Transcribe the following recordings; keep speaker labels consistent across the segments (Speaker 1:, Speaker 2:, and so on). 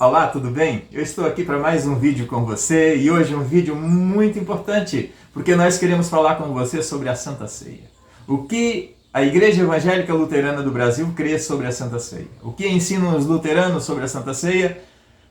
Speaker 1: Olá, tudo bem? Eu estou aqui para mais um vídeo com você e hoje um vídeo muito importante porque nós queremos falar com você sobre a Santa Ceia. O que a Igreja Evangélica Luterana do Brasil crê sobre a Santa Ceia? O que ensinam os luteranos sobre a Santa Ceia?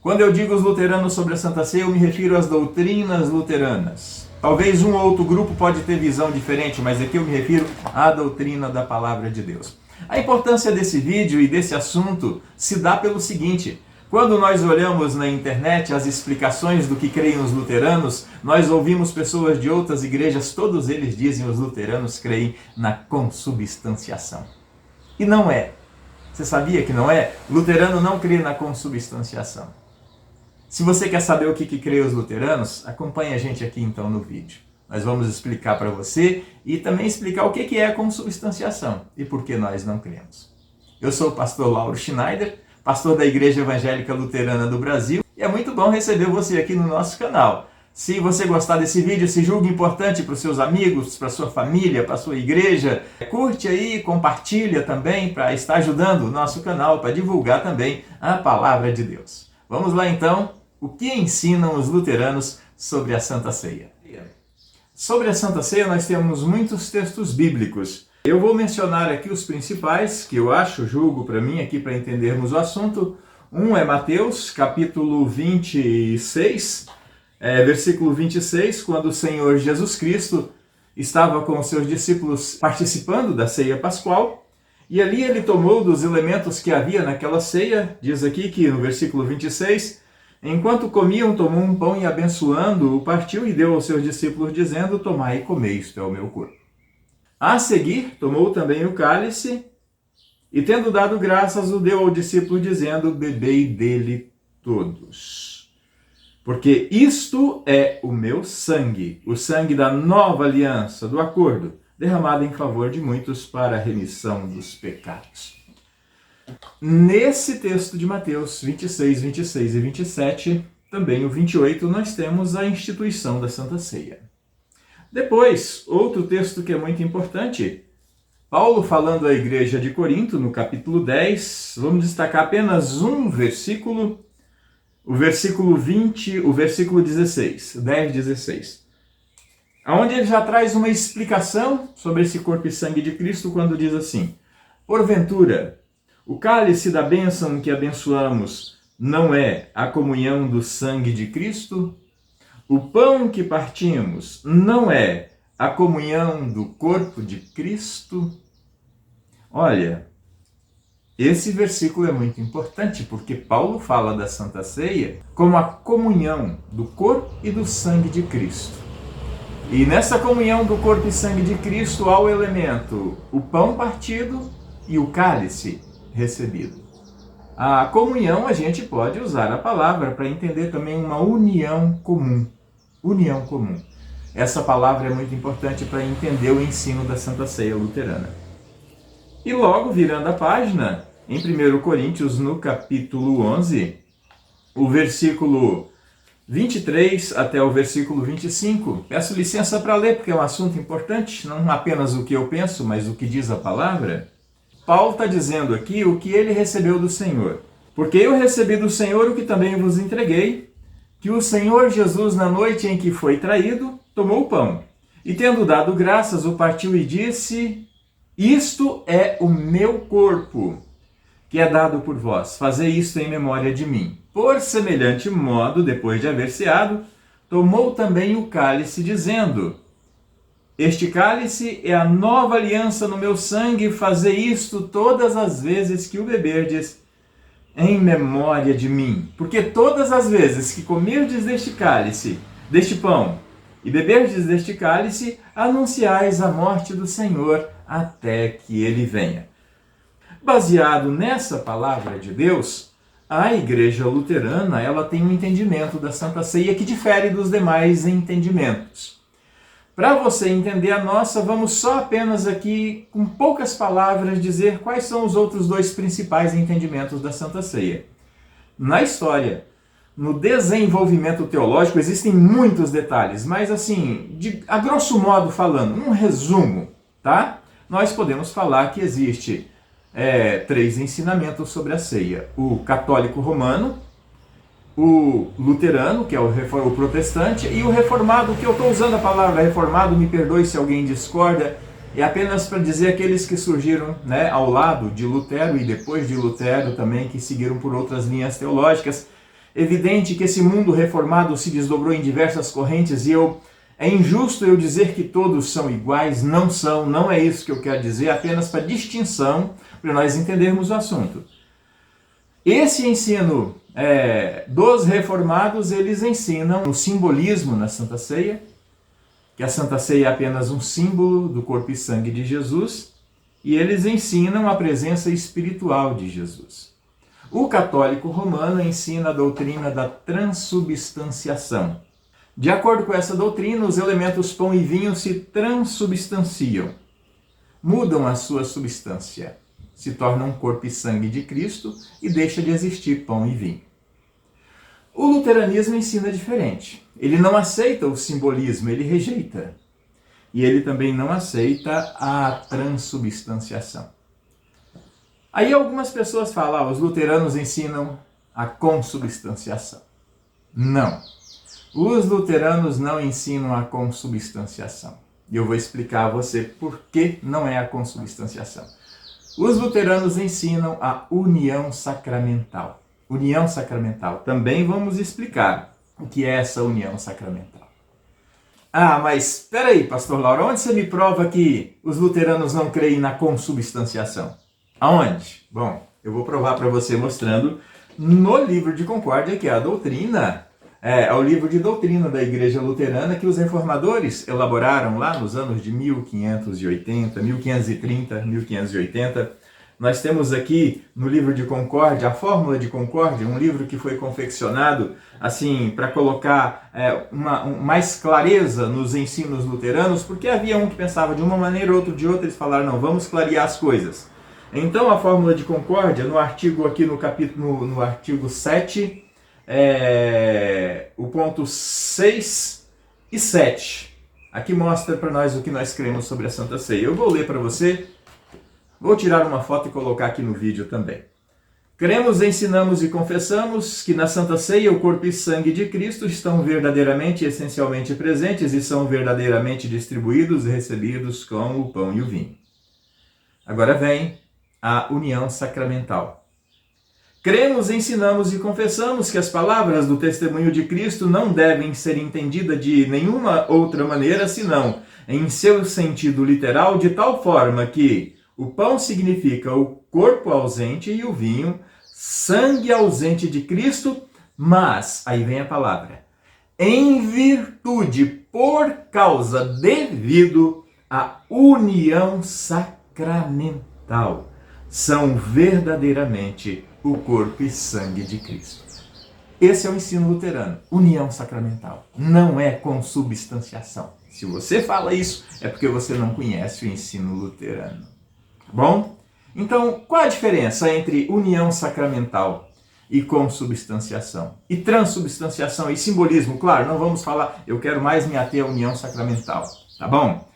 Speaker 1: Quando eu digo os luteranos sobre a Santa Ceia, eu me refiro às doutrinas luteranas. Talvez um ou outro grupo pode ter visão diferente, mas aqui eu me refiro à doutrina da Palavra de Deus. A importância desse vídeo e desse assunto se dá pelo seguinte: quando nós olhamos na internet as explicações do que creem os luteranos, nós ouvimos pessoas de outras igrejas, todos eles dizem que os luteranos creem na consubstanciação. E não é. Você sabia que não é? Luterano não crê na consubstanciação. Se você quer saber o que creem os luteranos, acompanhe a gente aqui então no vídeo. Nós vamos explicar para você e também explicar o que é a consubstanciação e por que nós não cremos. Eu sou o pastor Lauro Schneider, pastor da Igreja Evangélica Luterana do Brasil, e é muito bom receber você aqui no nosso canal. Se você gostar desse vídeo, se julga importante para os seus amigos, para a sua família, para a sua igreja, curte aí, compartilha também para estar ajudando o nosso canal, para divulgar também a Palavra de Deus. Vamos lá então, o que ensinam os luteranos sobre a Santa Ceia? Sobre a Santa Ceia nós temos muitos textos bíblicos. Eu vou mencionar aqui os principais, que eu julgo para mim aqui para entendermos o assunto. Um é Mateus, capítulo 26, versículo 26, quando o Senhor Jesus Cristo estava com os seus discípulos participando da ceia pascual, e ali ele tomou dos elementos que havia naquela ceia, diz aqui que no versículo 26, enquanto comiam, tomou um pão e abençoando, o partiu e deu aos seus discípulos, dizendo: tomai e comei, isto é o meu corpo. A seguir, tomou também o cálice, e tendo dado graças, o deu ao discípulo, dizendo: bebei dele todos. Porque isto é o meu sangue, o sangue da nova aliança, do acordo, derramado em favor de muitos para a remissão dos pecados. Nesse texto de Mateus 26, 26 e 27, também o 28, nós temos a instituição da Santa Ceia. Depois, outro texto que é muito importante, Paulo falando à igreja de Corinto, no capítulo 10, vamos destacar apenas um versículo, o versículo 20, o versículo 16, 10, 16, onde ele já traz uma explicação sobre esse corpo e sangue de Cristo, quando diz assim: porventura, o cálice da bênção que abençoamos não é a comunhão do sangue de Cristo? O pão que partimos não é a comunhão do corpo de Cristo? Olha, esse versículo é muito importante porque Paulo fala da Santa Ceia como a comunhão do corpo e do sangue de Cristo. E nessa comunhão do corpo e sangue de Cristo há o elemento, o pão partido e o cálice recebido. A comunhão, a gente pode usar a palavra para entender também uma união comum. União comum. Essa palavra é muito importante para entender o ensino da Santa Ceia luterana. E logo, virando a página, em 1 Coríntios, no capítulo 11, o versículo 23 até o versículo 25, peço licença para ler, porque é um assunto importante, não apenas o que eu penso, mas o que diz a palavra. Paulo está dizendo aqui o que ele recebeu do Senhor. Porque eu recebi do Senhor o que também vos entreguei, que o Senhor Jesus, na noite em que foi traído, tomou o pão, e tendo dado graças, o partiu e disse: isto é o meu corpo, que é dado por vós. Fazei isto em memória de mim. Por semelhante modo, depois de haver ceado, tomou também o cálice, dizendo: este cálice é a nova aliança no meu sangue, fazei isto todas as vezes que o beberdes, em memória de mim. Porque todas as vezes que comerdes deste cálice, deste pão, e beberdes deste cálice, anunciais a morte do Senhor até que ele venha. Baseado nessa palavra de Deus, a Igreja Luterana ela tem um entendimento da Santa Ceia que difere dos demais entendimentos. Para você entender a nossa, vamos só apenas aqui, com poucas palavras, dizer quais são os outros dois principais entendimentos da Santa Ceia. Na história, no desenvolvimento teológico, existem muitos detalhes, mas assim, a grosso modo falando, um resumo, tá? Nós podemos falar que existe 3 ensinamentos sobre a ceia. O católico romano, o luterano, que é o protestante, e o reformado, que eu estou usando a palavra reformado, me perdoe se alguém discorda, é apenas para dizer aqueles que surgiram, né, ao lado de Lutero e depois de Lutero também, que seguiram por outras linhas teológicas. Evidente que esse mundo reformado se desdobrou em diversas correntes e é injusto eu dizer que todos são iguais, não são, não é isso que eu quero dizer, apenas para distinção, para nós entendermos o assunto. Esse ensino dos reformados, eles ensinam o simbolismo na Santa Ceia, que a Santa Ceia é apenas um símbolo do corpo e sangue de Jesus, e eles ensinam a presença espiritual de Jesus. O católico romano ensina a doutrina da transubstanciação. De acordo com essa doutrina, os elementos pão e vinho se transubstanciam, mudam a sua substância, se tornam corpo e sangue de Cristo e deixa de existir pão e vinho. O luteranismo ensina diferente. Ele não aceita o simbolismo, ele rejeita. E ele também não aceita a transubstanciação. Aí algumas pessoas falam, os luteranos ensinam a consubstanciação. Não. Os luteranos não ensinam a consubstanciação. E eu vou explicar a você por que não é a consubstanciação. Os luteranos ensinam a união sacramental. União sacramental. Também vamos explicar o que é essa união sacramental. Ah, mas espera aí, pastor Lauro, onde você me prova que os luteranos não creem na consubstanciação? Aonde? Bom, eu vou provar para você mostrando no livro de Concórdia, que é a doutrina, é o livro de doutrina da Igreja Luterana que os reformadores elaboraram lá nos anos de 1580, 1530, 1580. Nós temos aqui no livro de Concórdia, a Fórmula de Concórdia, um livro que foi confeccionado assim para colocar mais clareza nos ensinos luteranos, porque havia um que pensava de uma maneira, outro de outra, eles falaram, não, vamos clarear as coisas. Então a Fórmula de Concórdia, no artigo aqui no capítulo, no artigo 7, o ponto 6 e 7, aqui mostra para nós o que nós cremos sobre a Santa Ceia. Eu vou ler para você. Vou tirar uma foto e colocar aqui no vídeo também. Cremos, ensinamos e confessamos que na Santa Ceia o corpo e sangue de Cristo estão verdadeiramente e essencialmente presentes e são verdadeiramente distribuídos e recebidos com o pão e o vinho. Agora vem a união sacramental. Cremos, ensinamos e confessamos que as palavras do testemunho de Cristo não devem ser entendidas de nenhuma outra maneira senão em seu sentido literal, de tal forma que o pão significa o corpo ausente e o vinho, sangue ausente de Cristo, mas, aí vem a palavra, em virtude, por causa, devido à união sacramental, são verdadeiramente o corpo e sangue de Cristo. Esse é o ensino luterano, união sacramental, não é consubstanciação. Se você fala isso, é porque você não conhece o ensino luterano. Bom, então qual a diferença entre união sacramental e consubstanciação? E transubstanciação e simbolismo? Claro, não vamos falar, eu quero mais me ater à união sacramental, tá bom?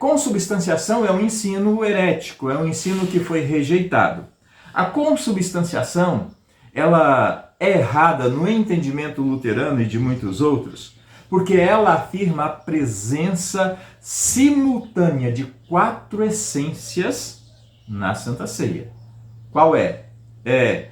Speaker 1: Consubstanciação é um ensino herético, é um ensino que foi rejeitado. A consubstanciação, ela é errada no entendimento luterano e de muitos outros, porque ela afirma a presença simultânea de 4 essências na Santa Ceia. Qual é? É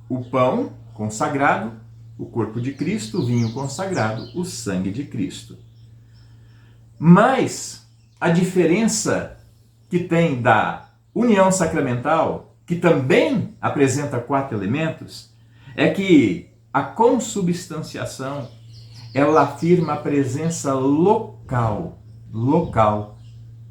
Speaker 1: o pão consagrado, o corpo de Cristo, o vinho consagrado, o sangue de Cristo. Mas a diferença que tem da união sacramental, que também apresenta 4 elementos, é que a consubstanciação ela afirma a presença local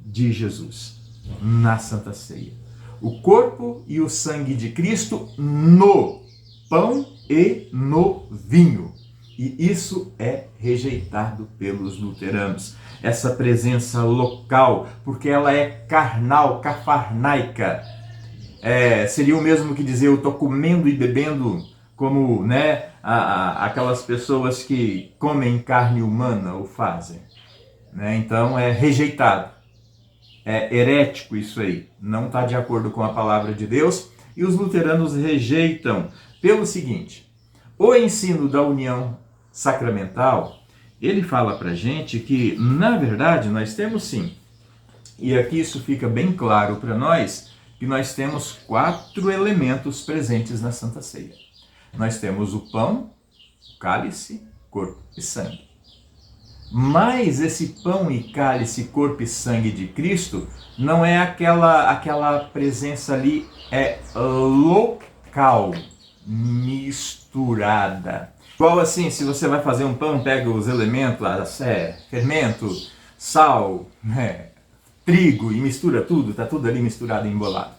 Speaker 1: de Jesus na Santa Ceia. O corpo e o sangue de Cristo no pão e no vinho. E isso é rejeitado pelos luteranos. Essa presença local, porque ela é carnal, cafarnaica. Seria o mesmo que dizer, eu estou comendo e bebendo como aquelas pessoas que comem carne humana o fazem. Então é rejeitado. É herético isso aí. Não está de acordo com a palavra de Deus. E os luteranos rejeitam pelo seguinte: O ensino da união sacramental, ele fala para a gente que, na verdade, nós temos sim, e aqui isso fica bem claro para nós, que nós temos 4 elementos presentes na Santa Ceia. Nós temos o pão, o cálice, corpo e sangue. Mas esse pão e cálice, corpo e sangue de Cristo não é aquela presença ali local, misturada. Igual assim, se você vai fazer um pão, pega os elementos, fermento, sal, trigo e mistura tudo, está tudo ali misturado e embolado.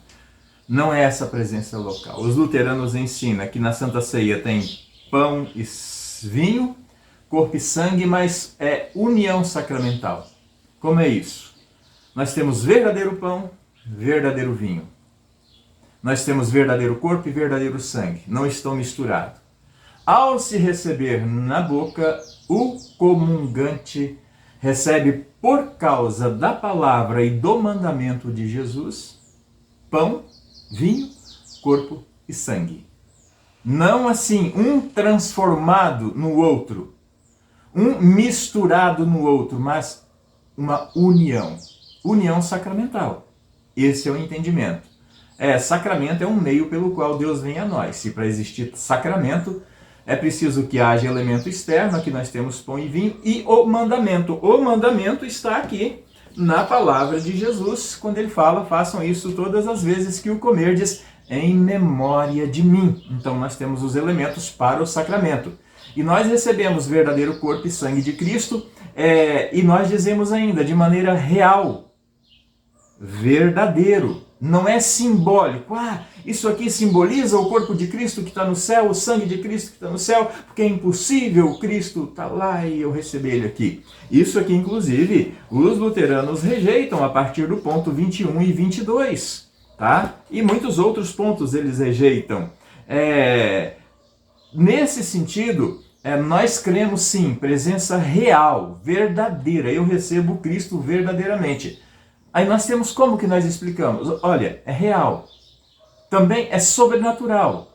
Speaker 1: Não é essa presença local. Os luteranos ensinam que na Santa Ceia tem pão e vinho, corpo e sangue, mas é união sacramental. Como é isso? Nós temos verdadeiro pão, verdadeiro vinho. Nós temos verdadeiro corpo e verdadeiro sangue. Não estão misturados. Ao se receber na boca, o comungante recebe, por causa da palavra e do mandamento de Jesus, pão, vinho, corpo e sangue. Não assim, um transformado no outro, um misturado no outro, mas uma união. União sacramental. Esse é o entendimento. Sacramento é um meio pelo qual Deus vem a nós. Se para existir sacramento, é preciso que haja elemento externo, aqui nós temos pão e vinho, e o mandamento. O mandamento está aqui na palavra de Jesus, quando ele fala, façam isso todas as vezes que o comerdes em memória de mim. Então nós temos os elementos para o sacramento. E nós recebemos verdadeiro corpo e sangue de Cristo, e nós dizemos ainda, de maneira real, verdadeiro. Não é simbólico. Isso aqui simboliza o corpo de Cristo que está no céu, o sangue de Cristo que está no céu, porque é impossível Cristo estar lá e eu receber ele aqui. Isso aqui, inclusive, os luteranos rejeitam a partir do ponto 21 e 22. Tá? E muitos outros pontos eles rejeitam. Nesse sentido, nós cremos sim, presença real, verdadeira. Eu recebo Cristo verdadeiramente. Aí nós temos como que nós explicamos? Olha, é real. Também é sobrenatural.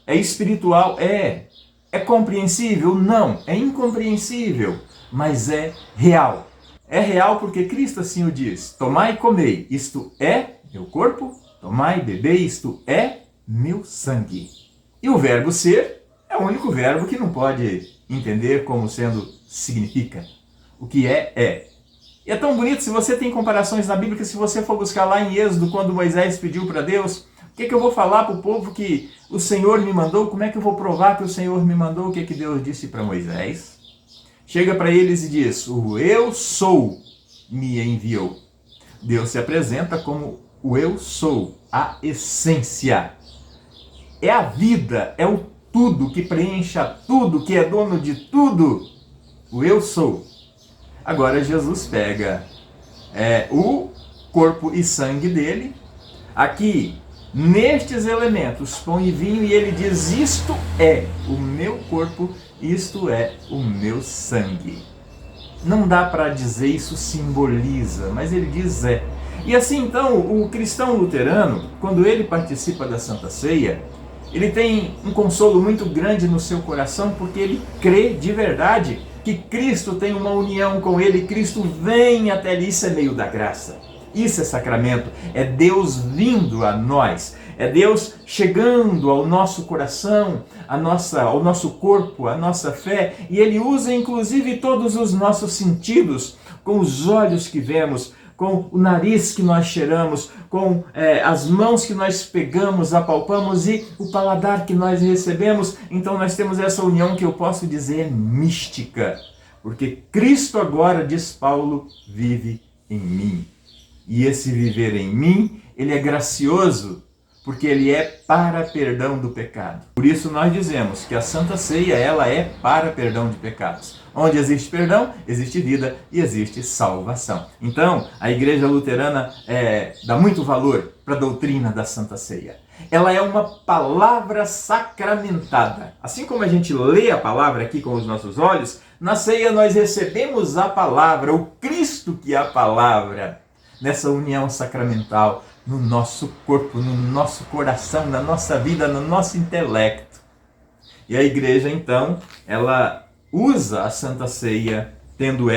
Speaker 1: É espiritual? É. É compreensível? Não. É incompreensível. Mas é real. É real porque Cristo assim o diz. Tomai e comei, isto é meu corpo. Tomai e bebei, isto é meu sangue. E o verbo ser é o único verbo que não pode entender como sendo significa. O que é. E é tão bonito, se você tem comparações na Bíblia, que se você for buscar lá em Êxodo, quando Moisés pediu para Deus, o que eu vou falar para o povo que o Senhor me mandou? Como é que eu vou provar que o Senhor me mandou? O que Deus disse para Moisés? Chega para eles e diz, o eu sou me enviou. Deus se apresenta como o eu sou, a essência. É a vida, é o tudo que preenche tudo, que é dono de tudo. O eu sou. Agora Jesus pega o corpo e sangue dele, aqui, nestes elementos, pão e vinho, e ele diz, isto é o meu corpo, isto é o meu sangue. Não dá para dizer isso simboliza, mas ele diz é. E assim então, o cristão luterano, quando ele participa da Santa Ceia, ele tem um consolo muito grande no seu coração, porque ele crê de verdade que Cristo tem uma união com ele, Cristo vem até ali, isso é meio da graça. Isso é sacramento, é Deus vindo a nós, é Deus chegando ao nosso coração, ao nosso corpo, à nossa fé, e Ele usa inclusive todos os nossos sentidos, com os olhos que vemos, com o nariz que nós cheiramos, com as mãos que nós pegamos, apalpamos e o paladar que nós recebemos. Então nós temos essa união que eu posso dizer mística, porque Cristo agora, diz Paulo, vive em mim. E esse viver em mim, ele é gracioso, porque ele é para perdão do pecado. Por isso nós dizemos que a Santa Ceia, ela é para perdão de pecados. Onde existe perdão, existe vida e existe salvação. Então, a Igreja Luterana dá muito valor para a doutrina da Santa Ceia. Ela é uma palavra sacramentada. Assim como a gente lê a palavra aqui com os nossos olhos, na ceia nós recebemos a palavra, o Cristo que é a palavra, nessa união sacramental, no nosso corpo, no nosso coração, na nossa vida, no nosso intelecto. E a igreja, então, ela usa a Santa Ceia tendo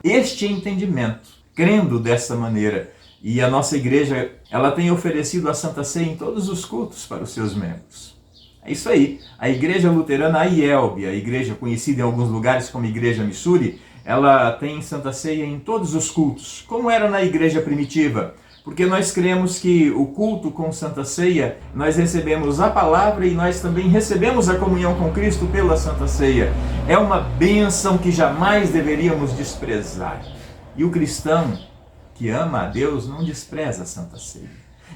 Speaker 1: este entendimento, crendo dessa maneira. E a nossa igreja, ela tem oferecido a Santa Ceia em todos os cultos para os seus membros. É isso aí. A igreja luterana, a IELB, a igreja conhecida em alguns lugares como Igreja Missouri, ela tem Santa Ceia em todos os cultos, como era na igreja primitiva. Porque nós cremos que o culto com Santa Ceia, nós recebemos a palavra e nós também recebemos a comunhão com Cristo pela Santa Ceia. É uma bênção que jamais deveríamos desprezar. E o cristão que ama a Deus não despreza a Santa Ceia.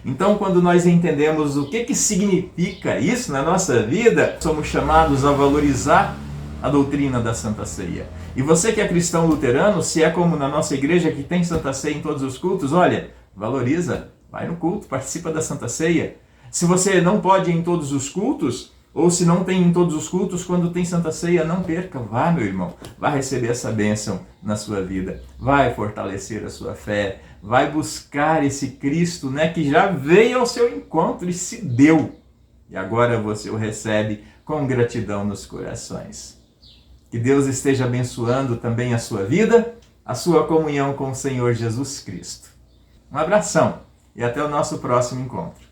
Speaker 1: Então, quando nós entendemos o que significa isso na nossa vida, somos chamados a valorizar a doutrina da Santa Ceia. E você que é cristão luterano, se é como na nossa igreja que tem Santa Ceia em todos os cultos, olha, valoriza, vai no culto, participa da Santa Ceia. Se você não pode ir em todos os cultos, ou se não tem em todos os cultos, quando tem Santa Ceia, não perca, vá, meu irmão, vai receber essa bênção na sua vida, vai fortalecer a sua fé, vai buscar esse Cristo, né, que já veio ao seu encontro e se deu, e agora você o recebe com gratidão nos corações. Que Deus esteja abençoando também a sua vida, a sua comunhão com o Senhor Jesus Cristo. Um abração e até o nosso próximo encontro.